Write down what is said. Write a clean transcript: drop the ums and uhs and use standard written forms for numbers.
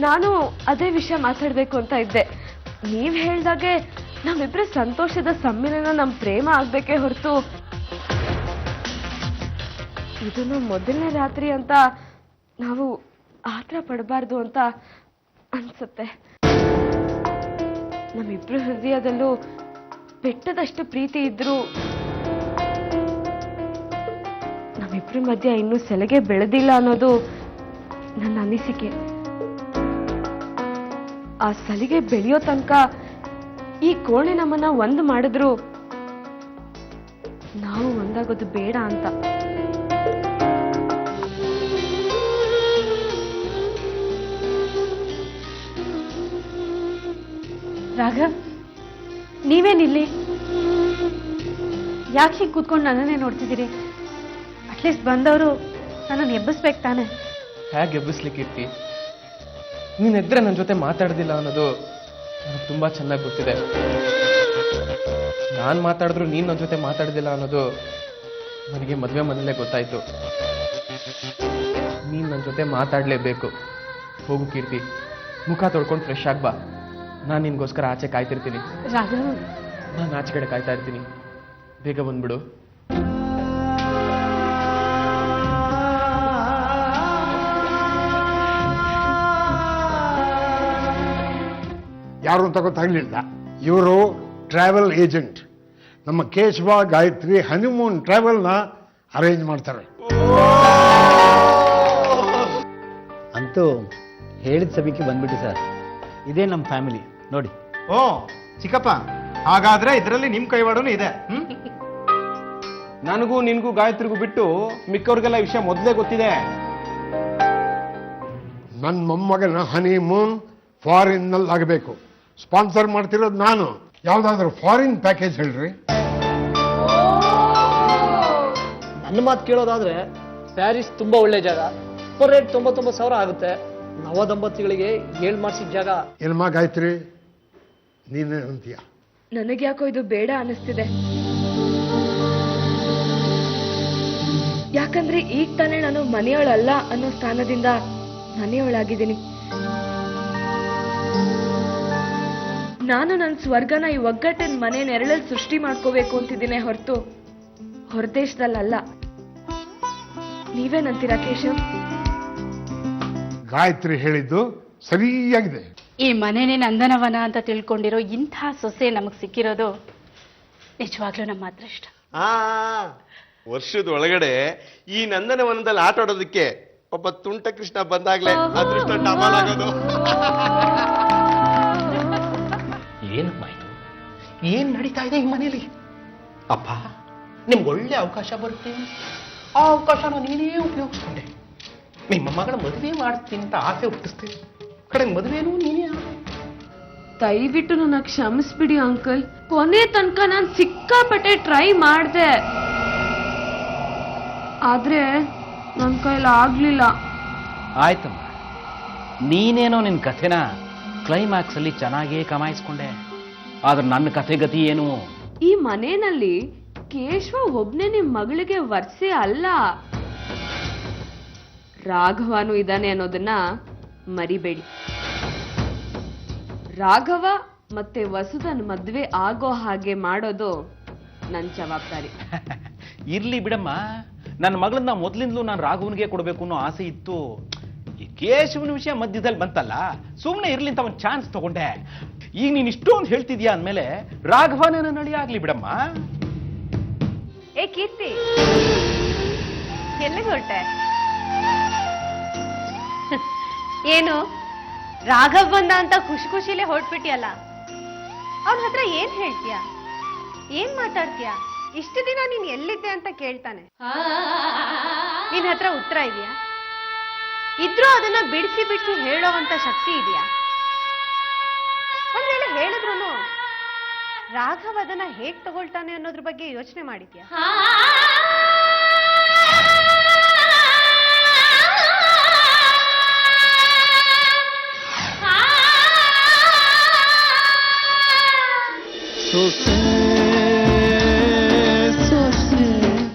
ನಾನು ಅದೇ ವಿಷಯ ಮಾತಾಡ್ಬೇಕು ಅಂತ ಇದ್ದೆ. ನೀವ್ ಹೇಳ್ದಾಗೆ ನಮ್ಮಿಬ್ರ ಸಂತೋಷದ ಸಮ್ಮಿಲನ ನಮ್ ಪ್ರೇಮ ಆಗ್ಬೇಕೇ ಹೊರತು ಇದನ್ನು ಮೊದಲನೇ ರಾತ್ರಿ ಅಂತ ನಾವು ಆತರ ಪಡಬಾರ್ದು ಅಂತ ಅನ್ಸುತ್ತೆ. ನಮ್ಮಿಬ್ರ ಹೃದಯದಲ್ಲೂ ಬೆಟ್ಟದಷ್ಟು ಪ್ರೀತಿ ಇದ್ರು ನಮ್ಮಿಬ್ರ ಮಧ್ಯ ಇನ್ನೂ ಸೆಲೆಗೆ ಬೆಳೆದಿಲ್ಲ ಅನ್ನೋದು ನನ್ನ ಅನಿಸಿಕೆ. ಆ ಸಲಿಗೆ ಬೆಳೆಯೋ ತನಕ ಈ ಕೋಣೆ ನಮ್ಮನ್ನ ಒಂದು ಮಾಡಿದ್ರು ನಾವು ಒಂದಾಗೋದು ಬೇಡ ಅಂತ. ರಾಘವ್, ನೀವೇನಿಲ್ಲಿ? ಯಾಕೆ ಹೀಗೆ ಕೂತ್ಕೊಂಡು ನನ್ನನ್ನೇ ನೋಡ್ತಿದ್ದೀರಿ? ಅಟ್ಲೀಸ್ಟ್ ಬಂದವರು ನನ್ನನ್ನು ಎಬ್ಬಿಸ್ಬೇಕು ತಾನೆ? ಹೇಗೆ ಎಬ್ಬಿಸ್ಲಿಕ್ಕಿರ್ತಿ? ನೀನೆದ್ರೆ ನನ್ನ ಜೊತೆ ಮಾತಾಡ್ದಿಲ್ಲ ಅನ್ನೋದು ನನಗೆ ತುಂಬಾ ಚೆನ್ನಾಗಿ ಗೊತ್ತಿದೆ. ನಾನು ಮಾತಾಡಿದ್ರು ನೀನು ನನ್ನ ಜೊತೆ ಮಾತಾಡ್ದಿಲ್ಲ ಅನ್ನೋದು ನನಗೆ ಮದುವೆ ಮನೇಲೆ ಗೊತ್ತಾಯ್ತು. ನೀನು ನನ್ನ ಜೊತೆ ಮಾತಾಡಲೇಬೇಕು. ಹೋಗು ಕೀರ್ತಿ, ಮುಖ ತೊಳ್ಕೊಂಡು ಫ್ರೆಶ್ ಆಗ್ಬಾ. ನಾನು ನಿನ್ಗೋಸ್ಕರ ಆಚೆ ಕಾಯ್ತಿರ್ತೀನಿ. ರಾಘವ್, ನಾನು ಆಚೆ ಕಡೆ ಕಾಯ್ತಾ ಇರ್ತೀನಿ. ಬೇಗ ಬಂದ್ಬಿಡು. ಯಾರು ಅಂತ ಗೊತ್ತಾಗ್ಲಿಲ್ಲ. ಇವರು ಟ್ರಾವೆಲ್ ಏಜೆಂಟ್. ನಮ್ಮ ಕೇಶವ ಗಾಯತ್ರಿ ಹನಿಮೂನ್ ಟ್ರಾವೆಲ್ನ ಅರೇಂಜ್ ಮಾಡ್ತಾರೆ. ಅಂತೂ ಹೇಳಿದ ಸಮಯಕ್ಕೆ ಬಂದ್ಬಿಟ್ಟು ಸರ್. ಇದೇ ನಮ್ಮ ಫ್ಯಾಮಿಲಿ ನೋಡಿ. ಓ ಚಿಕ್ಕಪ್ಪ, ಹಾಗಾದ್ರೆ ಇದರಲ್ಲಿ ನಿಮ್ ಕೈವಾಡನೂ ಇದೆ. ನನಗೂ ನಿನ್ಗೂ ಗಾಯತ್ರಿಗೂ ಬಿಟ್ಟು ಮಿಕ್ಕವ್ರಿಗೆಲ್ಲ ವಿಷಯ ಮೊದಲೇ ಗೊತ್ತಿದೆ. ನನ್ನ ಮೊಮ್ಮಗನ ಹನಿಮೂನ್ ಫಾರಿನ್ ನಲ್ಲಿ ಆಗಬೇಕು. ಸ್ಪಾನ್ಸರ್ ಮಾಡ್ತಿರೋದು ನಾನು. ಯಾವ್ದಾದ್ರು ಫಾರಿನ್ ಪ್ಯಾಕೇಜ್ ಹೇಳ್ರಿ. ನನ್ನ ಮಾತು ಕೇಳೋದಾದ್ರೆ ಪ್ಯಾರಿಸ್ ತುಂಬಾ ಒಳ್ಳೆ ಜಾಗ. ಪರ್ ರೇಟ್ 99,000 ಆಗುತ್ತೆ. ನವ ದಂಪತಿಗಳಿಗೆ ಹೇಳ್ ಮಾಡಿಸಿದ ಜಾಗ. ಏನಮ್ಮ ಗಾಯತ್ರಿ, ನೀನೇ ಅಂತೀಯ? ನನಗ್ಯಾಕೋ ಇದು ಬೇಡ ಅನಿಸ್ತಿದೆ. ಯಾಕಂದ್ರೆ ಈಗ ತಾನೇ ನಾನು ಮನೆಯವಳಲ್ಲ ಅನ್ನೋ ಸ್ಥಾನದಿಂದ ಮನೆಯವಳಾಗಿದ್ದೀನಿ. ನಾನು ನನ್ನ ಸ್ವರ್ಗನ ಈ ಒಗ್ಗಟ್ಟಿನ ಮನೆ ನೆರಳಲ್ಲಿ ಸೃಷ್ಟಿ ಮಾಡ್ಕೋಬೇಕು ಅಂತಿದ್ದೀನಿ ಹೊರತು ಹೊರದೇಶದಲ್ಲ. ನೀವೇನಂತೀರಾ ಕೇಶವ್? ಗಾಯತ್ರಿ ಹೇಳಿದ್ದು ಸರಿಯಾಗಿದೆ. ಈ ಮನೆನೇ ನಂದನವನ ಅಂತ ತಿಳ್ಕೊಂಡಿರೋ ಇಂಥ ಸೊಸೆ ನಮಗ್ ಸಿಕ್ಕಿರೋದು ನಿಜವಾಗ್ಲೂ ನಮ್ಮ ಅದೃಷ್ಟ. ವರ್ಷದ ಒಳಗಡೆ ಈ ನಂದನವನದಲ್ಲಿ ಆಟ ಆಡೋದಕ್ಕೆ ಒಬ್ಬ ತುಂಟ ಕೃಷ್ಣ ಬಂದಾಗ್ಲೇ ಅದೃಷ್ಟ ಡಬಲ್ ಆಗೋದು. ಏನಮ್ಮ ಇದು? ಏನ್ ನಡೀತಾ ಇದೆ ಈ ಮನೇಲಿ? ಅಪ್ಪ, ನಿಮ್ಗೆ ಒಳ್ಳೆ ಅವಕಾಶ ಬರುತ್ತೆ. ಆ ಅವಕಾಶನ ನೀನೇ ಉಪಯೋಗಿಸ್ಕೊಂಡೆ. ನಿಮ್ಮ ಮಗಳ ಮದುವೆ ಮಾಡ್ತೀನಿ ಅಂತ ಆಸೆ ಹುಟ್ಟಿಸ್ತೇನೆ. ಕಡೆ ಮದುವೆನೂ ನೀನೇ. ದಯವಿಟ್ಟು ನನ್ನ ಕ್ಷಮಿಸ್ಬಿಡಿ ಅಂಕಲ್. ಕೊನೆ ತನಕ ನಾನು ಸಿಕ್ಕಾಪಟ್ಟೆ ಟ್ರೈ ಮಾಡಿದೆ, ಆದ್ರೆ ನನ್ನ ಕೈಲಿ ಆಗ್ಲಿಲ್ಲ. ಆಯ್ತಮ್ಮ, ನೀನೇನೋ ನಿನ್ನ ಕಥೆನ ಕ್ಲೈಮ್ಯಾಕ್ಸ್ ಅಲ್ಲಿ ಚೆನ್ನಾಗೇ ಕಮಾಯಿಸ್ಕೊಂಡೆ. ಆದ್ರೆ ನನ್ನ ಕಥೆ ಗತಿ ಏನು? ಈ ಮನೆಯಲ್ಲಿ ಕೇಶವ ಒಬ್ನೇ ನಿಮ್ ಮಗಳಿಗೆ ವರ್ಷೆ ಅಲ್ಲ, ರಾಘವನು ಇದ್ದಾನೆ ಅನ್ನೋದನ್ನ ಮರಿಬೇಡಿ. ರಾಘವ ಮತ್ತೆ ವಸುಧನ್ ಮದ್ವೆ ಆಗೋ ಹಾಗೆ ಮಾಡೋದು ನನ್ನ ಜವಾಬ್ದಾರಿ. ಇರ್ಲಿ ಬಿಡಮ್ಮ, ನನ್ನ ಮಗಳನ್ನ ಮೊದಲಿಂದಲೂ ನಾನು ರಾಘವನಿಗೆ ಕೊಡಬೇಕು ಅನ್ನೋ ಆಸೆ ಇತ್ತು. ಈ ಕೇಶವನ ವಿಷಯ ಮಧ್ಯದಲ್ಲಿ ಬಂತಲ್ಲ, ಸುಮ್ಮನೆ ಇರ್ಲಿ ಅಂತ ಒಂದು ಚಾನ್ಸ್ ತಗೊಂಡೆ. ಈಗ ನೀನ್ ಇಷ್ಟೊಂದು ಹೇಳ್ತಿದ್ಯಾ ಅಂದ್ಮೇಲೆ ರಾಘವನ ನಡಿ ಆಗ್ಲಿ ಬಿಡಮ್ಮ. ಏ ಕೀರ್ತಿ, ಎಲ್ಲಿಗೆ ಹೊರಟೆ? ಏನು ರಾಘವ್ ಬಂದ ಅಂತ ಖುಷಿ ಖುಷಿಲೇ ಹೊರಟ್ಬಿಟ್ಟಿಯಲ್ಲ? ಅವನ ಹತ್ರ ಏನ್ ಹೇಳ್ತೀಯ? ಏನ್ ಮಾತಾಡ್ತೀಯ? ಇಷ್ಟು ದಿನ ನೀನ್ ಎಲ್ಲಿದ್ದೆ ಅಂತ ಕೇಳ್ತಾನೆ. ನಿನ್ ಹತ್ರ ಉತ್ತರ ಇದೆಯಾ? ಇದ್ರೂ ಅದನ್ನ ಬಿಡಿಸಿ ಬಿಡಿಸಿ ಹೇಳೋವಂತ ಶಕ್ತಿ ಇದೆಯಾ? ಒಂದ್ ವೇಳೆ ಹೇಳಿದ್ರು ರಾಘವ್ ಅದನ್ನ ಹೇಗ್ ತಗೊಳ್ತಾನೆ ಅನ್ನೋದ್ರ ಬಗ್ಗೆ ಯೋಚನೆ ಮಾಡಿದ್ಯಾ?